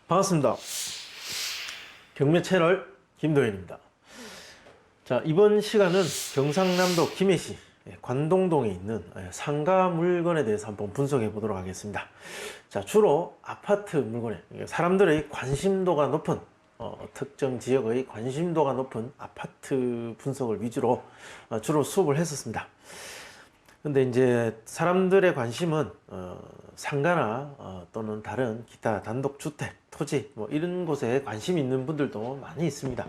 반갑습니다. 경매 채널 김도현입니다. 자, 이번 시간은 경상남도 김해시 관동동에 있는 상가 물건에 대해서 한번 분석해 보도록 하겠습니다. 자, 주로 아파트 물건에 사람들의 관심도가 높은 특정 지역의 관심도가 높은 아파트 분석을 위주로 주로 수업을 했었습니다. 근데 이제 사람들의 관심은 상가나 또는 다른 기타 단독주택, 토지 뭐 이런 곳에 관심 있는 분들도 많이 있습니다.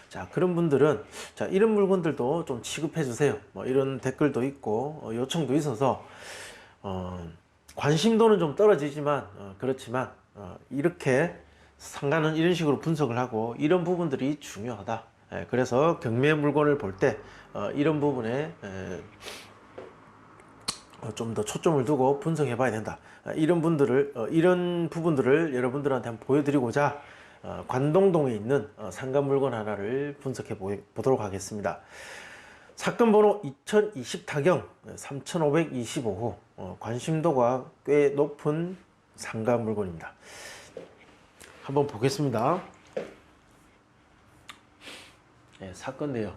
자, 그런 분들은 자, 이런 물건들도 좀 취급해 주세요. 뭐 이런 댓글도 있고 요청도 있어서 관심도는 좀 떨어지지만 그렇지만 이렇게 상가는 이런 식으로 분석을 하고 이런 부분들이 중요하다. 그래서 경매 물건을 볼 때 이런 부분에 좀 더 초점을 두고 분석해 봐야 된다. 이런 부분들을 여러분들한테 한번 보여드리고자 관동동에 있는 상가 물건 하나를 분석해 보도록 하겠습니다. 사건 번호 2020 타경 3525호 관심도가 꽤 높은 상가 물건입니다. 한번 보겠습니다. 네, 사건 내용.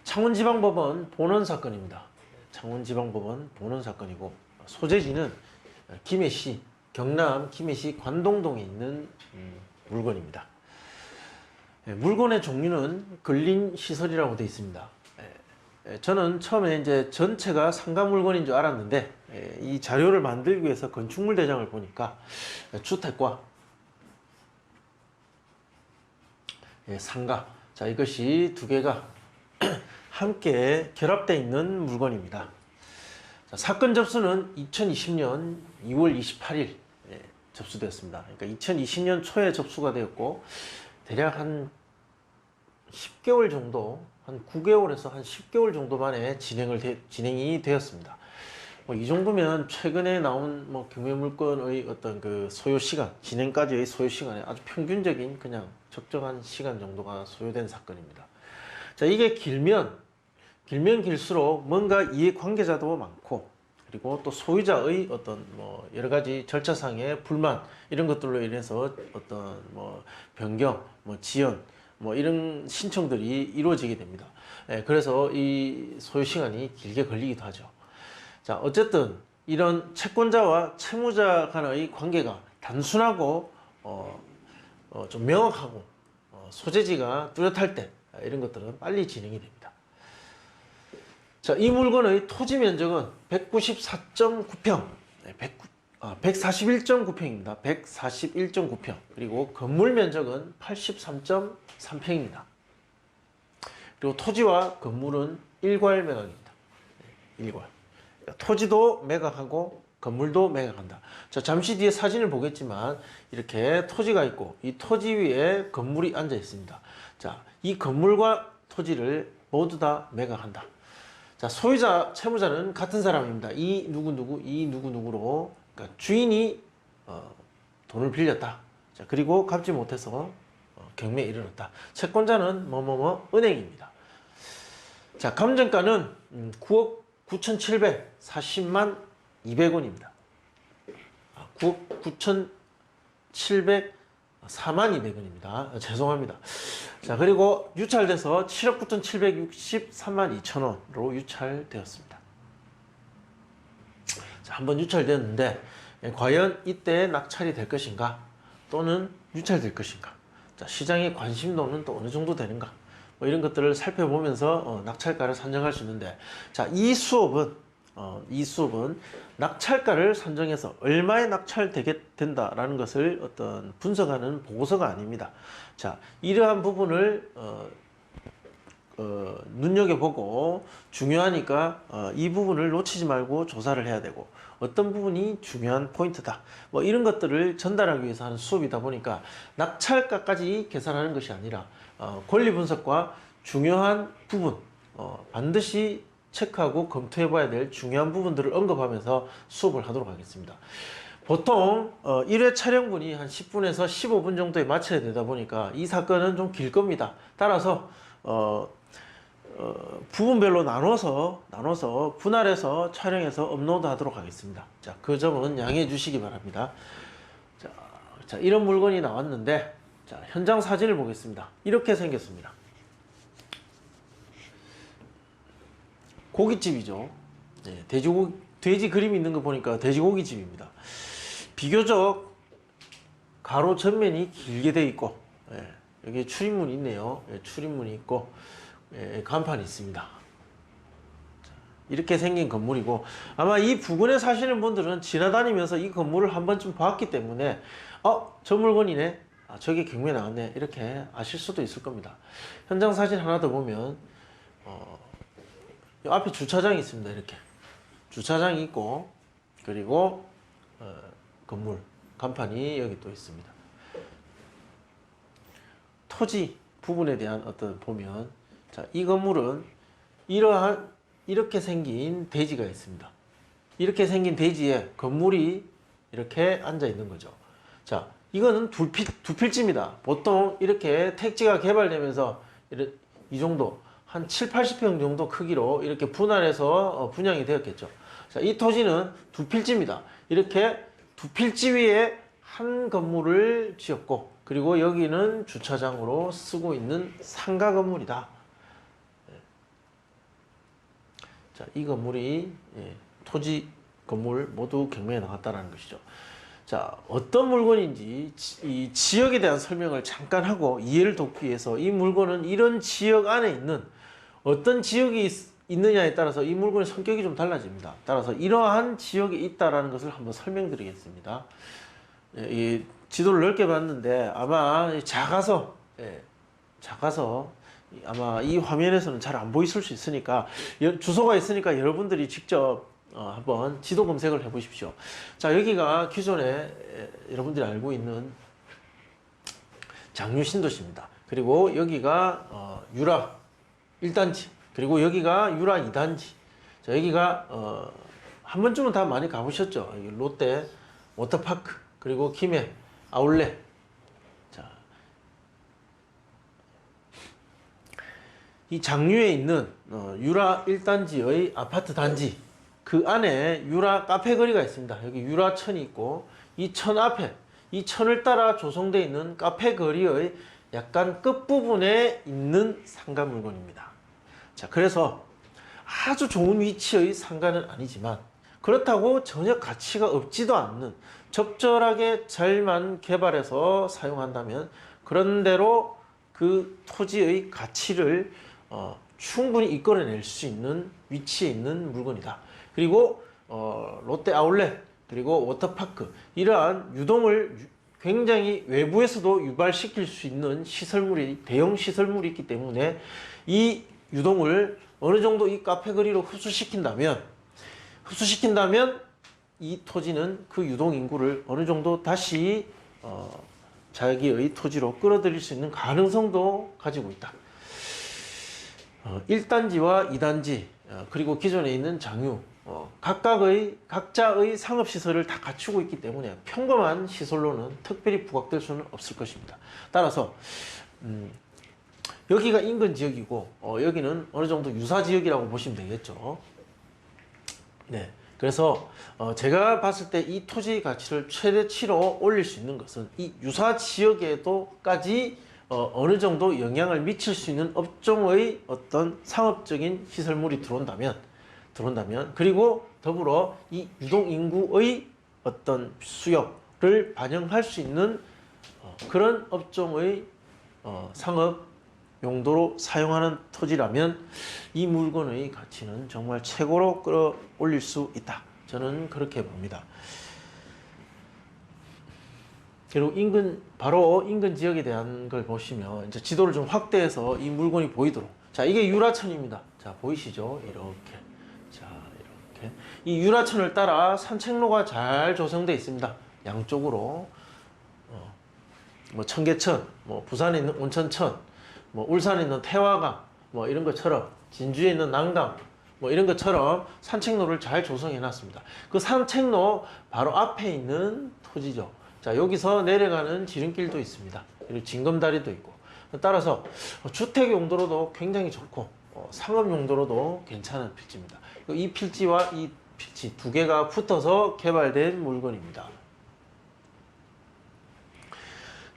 창원지방법원 본원 사건입니다. 창원지방법원 본원 사건이고 소재지는 김해시, 경남 김해시 관동동에 있는 물건입니다. 물건의 종류는 근린시설이라고 되어 있습니다. 저는 처음에 이제 전체가 상가 물건인 줄 알았는데 이 자료를 만들기 위해서 건축물 대장을 보니까 주택과 상가, 자, 이것이 두 개가 함께 결합되어 있는 물건입니다. 자, 사건 접수는 2020년 2월 28일 접수되었습니다. 그러니까 2020년 초에 접수가 되었고 대략 한 10개월 정도, 한 9개월에서 한 10개월 정도 만에 진행이 되었습니다. 뭐 이 정도면 최근에 나온 뭐 경매 물건의 어떤 그 소요 시간, 진행까지의 소요 시간에 아주 평균적인 그냥 적정한 시간 정도가 소요된 사건입니다. 자, 이게 길면 길수록 뭔가 이해관계자도 많고 그리고 또 소유자의 어떤 뭐 여러 가지 절차상의 불만 이런 것들로 인해서 어떤 뭐 변경, 뭐 지연 뭐 이런 신청들이 이루어지게 됩니다. 그래서 이 소요 시간이 길게 걸리기도 하죠. 자, 어쨌든 이런 채권자와 채무자 간의 관계가 단순하고 좀 명확하고 소재지가 뚜렷할 때 이런 것들은 빨리 진행이 됩니다. 자, 이 물건의 토지 면적은 194.9평, 141.9평입니다. 141.9평. 그리고 건물 면적은 83.3평입니다. 그리고 토지와 건물은 일괄 매각입니다. 일괄. 토지도 매각하고 건물도 매각한다. 자, 잠시 뒤에 사진을 보겠지만 이렇게 토지가 있고 이 토지 위에 건물이 앉아 있습니다. 자, 이 건물과 토지를 모두 다 매각한다. 자, 소유자, 채무자는 같은 사람입니다. 이 누구누구로 그러니까 주인이 돈을 빌렸다. 자, 그리고 갚지 못해서 경매에 이르렀다. 채권자는 은행입니다. 자, 감정가는 9억 9,740만 200원입니다. 9억 9,704만 200원입니다. 죄송합니다. 자, 그리고 유찰돼서 7억 9,763만 2천원으로 유찰되었습니다. 자, 한번 유찰되었는데 과연 이때 낙찰이 될 것인가 또는 유찰될 것인가, 자, 시장의 관심도는 또 어느 정도 되는가, 뭐 이런 것들을 살펴보면서 낙찰가를 산정할 수 있는데, 자, 이 수업은 낙찰가를 산정해서 얼마에 낙찰되게 된다라는 것을 어떤 분석하는 보고서가 아닙니다. 자, 이러한 부분을 눈여겨보고 중요하니까 이 부분을 놓치지 말고 조사를 해야 되고 어떤 부분이 중요한 포인트다, 뭐 이런 것들을 전달하기 위해서 하는 수업이다 보니까 낙찰가까지 계산하는 것이 아니라 권리 분석과 중요한 부분 반드시 체크하고 검토해 봐야 될 중요한 부분들을 언급하면서 수업을 하도록 하겠습니다. 보통 1회 촬영분이 한 10분에서 15분 정도에 맞춰야 되다 보니까 이 사건은 좀 길 겁니다. 따라서 부분별로 나눠서 분할해서 촬영해서 업로드 하도록 하겠습니다. 자, 그 점은 양해해 주시기 바랍니다. 자, 이런 물건이 나왔는데, 자, 현장 사진을 보겠습니다. 이렇게 생겼습니다. 고깃집이죠. 네, 돼지 그림 있는 거 보니까 돼지고기집입니다. 비교적 가로 전면이 길게 돼 있고, 예, 여기 출입문이 있네요. 예, 출입문이 있고, 예, 간판이 있습니다. 자, 이렇게 생긴 건물이고, 아마 이 부근에 사시는 분들은 지나다니면서 이 건물을 한 번쯤 봤기 때문에 저 물건이네, 저게 경매 나왔네, 이렇게 아실 수도 있을 겁니다. 현장 사진 하나 더 보면 이 앞에 주차장이 있습니다. 이렇게 주차장이 있고, 그리고 건물 간판이 여기 또 있습니다. 토지 부분에 대한 어떤 보면, 자, 이 건물은 이렇게 생긴 대지가 있습니다. 이렇게 생긴 대지에 건물이 이렇게 앉아 있는 거죠. 자, 이거는 두 필지입니다. 보통 이렇게 택지가 개발되면서 이 정도 한 7, 80평 정도 크기로 이렇게 분할해서 분양이 되었겠죠. 자, 이 토지는 두 필지입니다. 이렇게 두 필지 위에 한 건물을 지었고, 그리고 여기는 주차장으로 쓰고 있는 상가 건물이다. 자, 이 건물이 토지 건물 모두 경매에 나갔다라는 것이죠. 자, 어떤 물건인지 이 지역에 대한 설명을 잠깐 하고 이해를 돕기 위해서, 이 물건은 이런 지역 안에 있는 어떤 지역이 있느냐에 따라서 이 물건의 성격이 좀 달라집니다. 따라서 이러한 지역에 있다라는 것을 한번 설명드리겠습니다. 이 지도를 넓게 봤는데 아마 작아서 아마 이 화면에서는 잘 안 보이실 수 있으니까, 주소가 있으니까 여러분들이 직접 한번 지도 검색을 해 보십시오. 자, 여기가 기존에 여러분들이 알고 있는 장류 신도시입니다. 그리고 여기가 유라 1단지, 그리고 여기가 유라 2단지. 자, 여기가 한 번쯤은 다 많이 가보셨죠. 여기 롯데 워터파크, 그리고 김해 아울렛. 자, 이 장류에 있는 유라 1단지의 아파트 단지, 그 안에 유라 카페 거리가 있습니다. 여기 유라천이 있고, 이 천 앞에, 이 천을 따라 조성되어 있는 카페 거리의 약간 끝부분에 있는 상가 물건입니다. 자, 그래서 아주 좋은 위치의 상가는 아니지만, 그렇다고 전혀 가치가 없지도 않는, 적절하게 잘만 개발해서 사용한다면 그런 대로 그 토지의 가치를 충분히 이끌어낼 수 있는 위치에 있는 물건이다. 그리고 롯데 아울렛, 그리고 워터파크, 이러한 유동을 굉장히 외부에서도 유발시킬 수 있는 시설물이, 대형 시설물이 있기 때문에 이 유동을 어느 정도 이 카페 거리로 흡수시킨다면 이 토지는 그 유동 인구를 어느 정도 다시 자기의 토지로 끌어들일 수 있는 가능성도 가지고 있다. 1단지와 2단지, 그리고 기존에 있는 장유, 각자의 상업시설을 다 갖추고 있기 때문에 평범한 시설로는 특별히 부각될 수는 없을 것입니다. 따라서 여기가 인근 지역이고, 여기는 어느 정도 유사 지역이라고 보시면 되겠죠. 네. 그래서 제가 봤을 때 이 토지 가치를 최대치로 올릴 수 있는 것은 이 유사 지역에도까지 어느 정도 영향을 미칠 수 있는 업종의 어떤 상업적인 시설물이 들어온다면, 그리고 더불어 이 유동 인구의 어떤 수요를 반영할 수 있는 그런 업종의 상업 용도로 사용하는 토지라면 이 물건의 가치는 정말 최고로 끌어올릴 수 있다. 저는 그렇게 봅니다. 그리고 바로 인근 지역에 대한 걸 보시면, 이제 지도를 좀 확대해서 이 물건이 보이도록. 자, 이게 유라천입니다. 자, 보이시죠? 이렇게. 자, 이렇게. 이 유라천을 따라 산책로가 잘 조성되어 있습니다. 양쪽으로. 뭐 청계천, 뭐 부산에 있는 온천천, 뭐 울산에 있는 태화강, 뭐 이런 것처럼, 진주에 있는 난강, 뭐 이런 것처럼 산책로를 잘 조성해 놨습니다. 그 산책로 바로 앞에 있는 토지죠. 자, 여기서 내려가는 지름길도 있습니다. 그리고 징검다리도 있고, 따라서 주택 용도로도 굉장히 좋고, 상업 용도로도 괜찮은 필지입니다. 이 필지와 이 필지 두 개가 붙어서 개발된 물건입니다.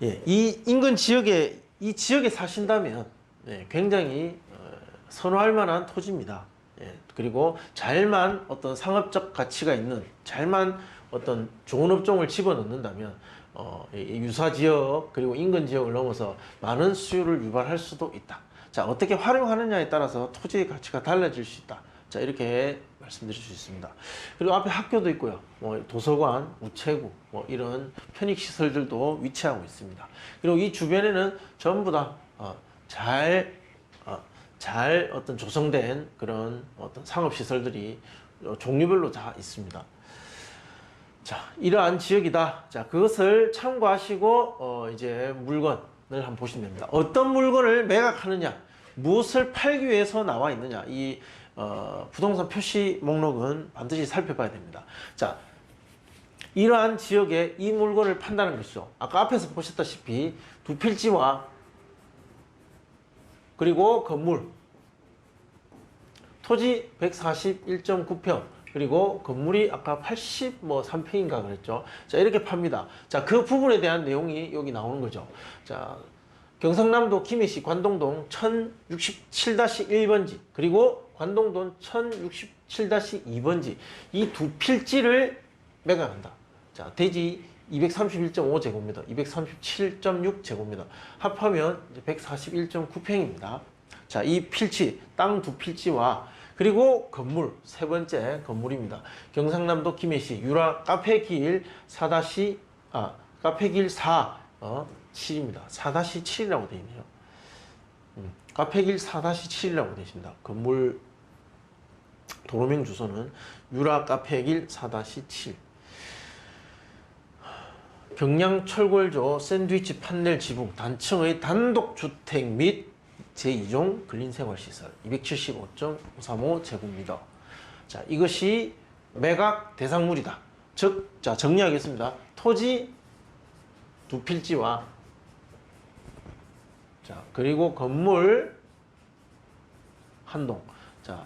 예, 이 인근 지역에 이 지역에 사신다면 굉장히 선호할 만한 토지입니다. 예, 그리고 잘만 어떤 상업적 가치가 있는 잘만 어떤 좋은 업종을 집어넣는다면 유사 지역 그리고 인근 지역을 넘어서 많은 수요를 유발할 수도 있다. 자, 어떻게 활용하느냐에 따라서 토지의 가치가 달라질 수 있다. 자, 이렇게 말씀드릴 수 있습니다. 그리고 앞에 학교도 있고요. 도서관, 우체국, 이런 편익시설들도 위치하고 있습니다. 그리고 이 주변에는 전부 다 잘 어떤 조성된 그런 어떤 상업시설들이 종류별로 다 있습니다. 자, 이러한 지역이다. 자, 그것을 참고하시고 이제 물건을 한번 보시면 됩니다. 어떤 물건을 매각하느냐, 무엇을 팔기 위해서 나와 있느냐, 이 부동산 표시 목록은 반드시 살펴봐야 됩니다. 자, 이러한 지역에 이 물건을 판다는 것이죠. 아까 앞에서 보셨다시피 두 필지와 그리고 건물, 토지 141.9평, 그리고 건물이 아까 83평인가 그랬죠. 자, 이렇게 팝니다. 자, 그 부분에 대한 내용이 여기 나오는 거죠. 자, 경상남도 김해시 관동동 1067-1번지, 그리고 관동동 1067-2번지, 이 두 필지를 매각한다. 자, 대지 231.5제곱미터, 237.6제곱미터, 합하면 141.9평입니다. 자, 이 필지, 땅 두 필지와 그리고 건물, 세 번째 건물입니다. 경상남도 김해시 유라 카페길 4-4, 7입니다. 4-7이라고 되어 있네요. 카페길 4-7이라고 되어 있습니다. 건물 도로명 주소는 유라 카페길 4-7. 경량 철골조 샌드위치 판넬 지붕 단층의 단독주택 및 제2종 근린생활시설 275.535제곱미터. 자, 이것이 매각 대상물이다. 즉, 자, 정리하겠습니다. 토지 두 필지와 자, 그리고 건물 한 동. 자,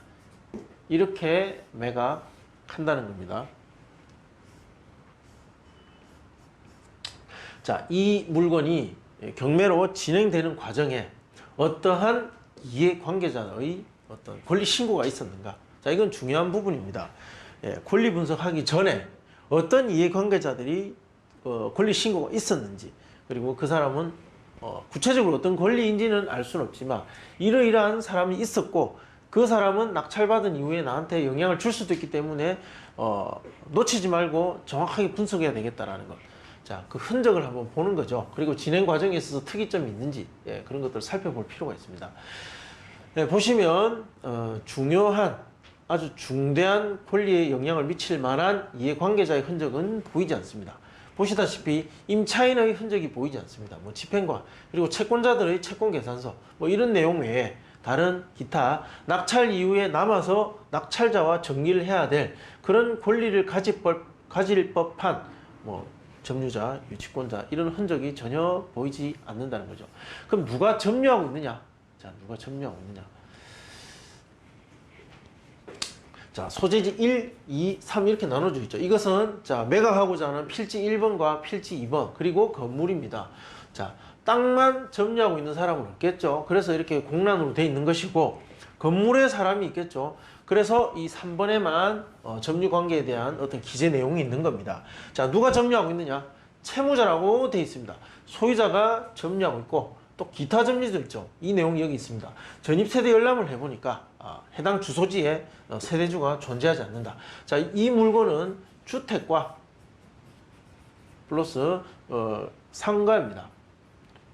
이렇게 매각한다는 겁니다. 자, 이 물건이 경매로 진행되는 과정에 어떠한 이해관계자의 어떤 권리 신고가 있었는가? 자, 이건 중요한 부분입니다. 권리 분석하기 전에 어떤 이해관계자들이 권리 신고가 있었는지, 그리고 그 사람은 구체적으로 어떤 권리인지는 알 수는 없지만 이러이러한 사람이 있었고 그 사람은 낙찰받은 이후에 나한테 영향을 줄 수도 있기 때문에 놓치지 말고 정확하게 분석해야 되겠다라는 것. 자, 그 흔적을 한번 보는 거죠. 그리고 진행 과정에 있어서 특이점이 있는지 그런 것들을 살펴볼 필요가 있습니다. 보시면 중요한 아주 중대한 권리에 영향을 미칠 만한 이해관계자의 흔적은 보이지 않습니다. 보시다시피 임차인의 흔적이 보이지 않습니다. 집행관 그리고 채권자들의 채권계산서 이런 내용 외에 다른 기타 낙찰 이후에 남아서 낙찰자와 정리를 해야 될 그런 권리를 가질 법한 점유자, 유치권자 이런 흔적이 전혀 보이지 않는다는 거죠. 그럼 누가 점유하고 있느냐? 자, 누가 점유하고 있느냐? 자, 소재지 1, 2, 3 이렇게 나눠져 있죠. 이것은 자, 매각하고자 하는 필지 1번과 필지 2번 그리고 건물입니다. 자, 땅만 점유하고 있는 사람은 없겠죠. 그래서 이렇게 공란으로 되어 있는 것이고 건물에 사람이 있겠죠. 그래서 이 3번에만 점유 관계에 대한 어떤 기재 내용이 있는 겁니다. 자, 누가 점유하고 있느냐? 채무자라고 되어 있습니다. 소유자가 점유하고 있고 또 기타 점유도 있죠. 이 내용이 여기 있습니다. 전입세대 열람을 해보니까 해당 주소지에 세대주가 존재하지 않는다. 자, 이 물건은 주택과 플러스 상가입니다.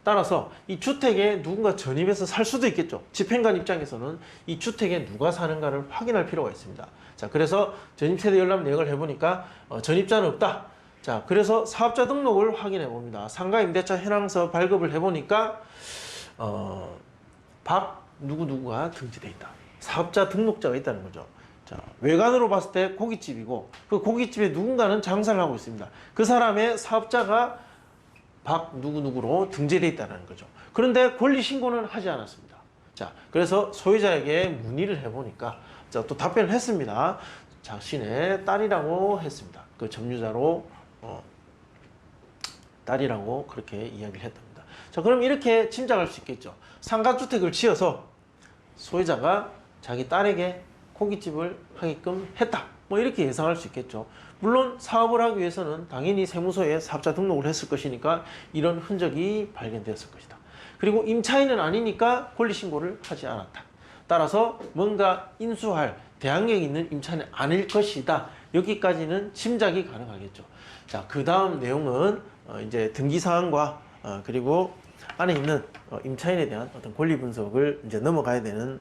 따라서 이 주택에 누군가 전입해서 살 수도 있겠죠. 집행관 입장에서는 이 주택에 누가 사는가를 확인할 필요가 있습니다. 자, 그래서 전입세대 열람 내역을 해보니까 전입자는 없다. 자, 그래서 사업자 등록을 확인해 봅니다. 상가 임대차 현황서 발급을 해보니까 박 누구누구가 등재되어 있다. 사업자 등록자가 있다는 거죠. 자, 외관으로 봤을 때 고깃집이고 그 고깃집에 누군가는 장사를 하고 있습니다. 그 사람의 사업자가 박 누구누구로 등재되어 있다는 거죠. 그런데 권리 신고는 하지 않았습니다. 자, 그래서 소유자에게 문의를 해보니까 자, 또 답변을 했습니다. 자신의 딸이라고 했습니다. 그 점유자로 딸이라고 그렇게 이야기를 했답니다. 자, 그럼 이렇게 짐작할 수 있겠죠. 상가주택을 지어서 소유자가 자기 딸에게 고깃집을 하게끔 했다. 뭐 이렇게 예상할 수 있겠죠. 물론 사업을 하기 위해서는 당연히 세무서에 사업자 등록을 했을 것이니까 이런 흔적이 발견되었을 것이다. 그리고 임차인은 아니니까 권리신고를 하지 않았다. 따라서 뭔가 인수할 대항력이 있는 임차인은 아닐 것이다. 여기까지는 짐작이 가능하겠죠. 자, 그 다음 내용은 이제 등기사항과 그리고 안에 있는 임차인에 대한 어떤 권리 분석을 이제 넘어가야 되는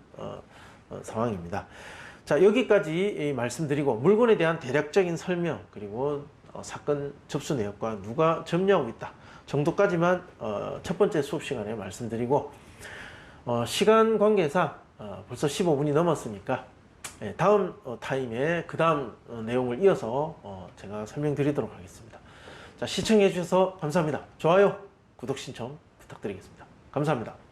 상황입니다. 자, 여기까지 말씀드리고 물건에 대한 대략적인 설명 그리고 사건 접수 내역과 누가 점유하고 있다 정도까지만 첫 번째 수업 시간에 말씀드리고 시간 관계상 벌써 15분이 넘었으니까 다음 타임에 그 다음 내용을 이어서 제가 설명드리도록 하겠습니다. 자, 시청해 주셔서 감사합니다. 좋아요, 구독 신청 부탁드리겠습니다. 감사합니다.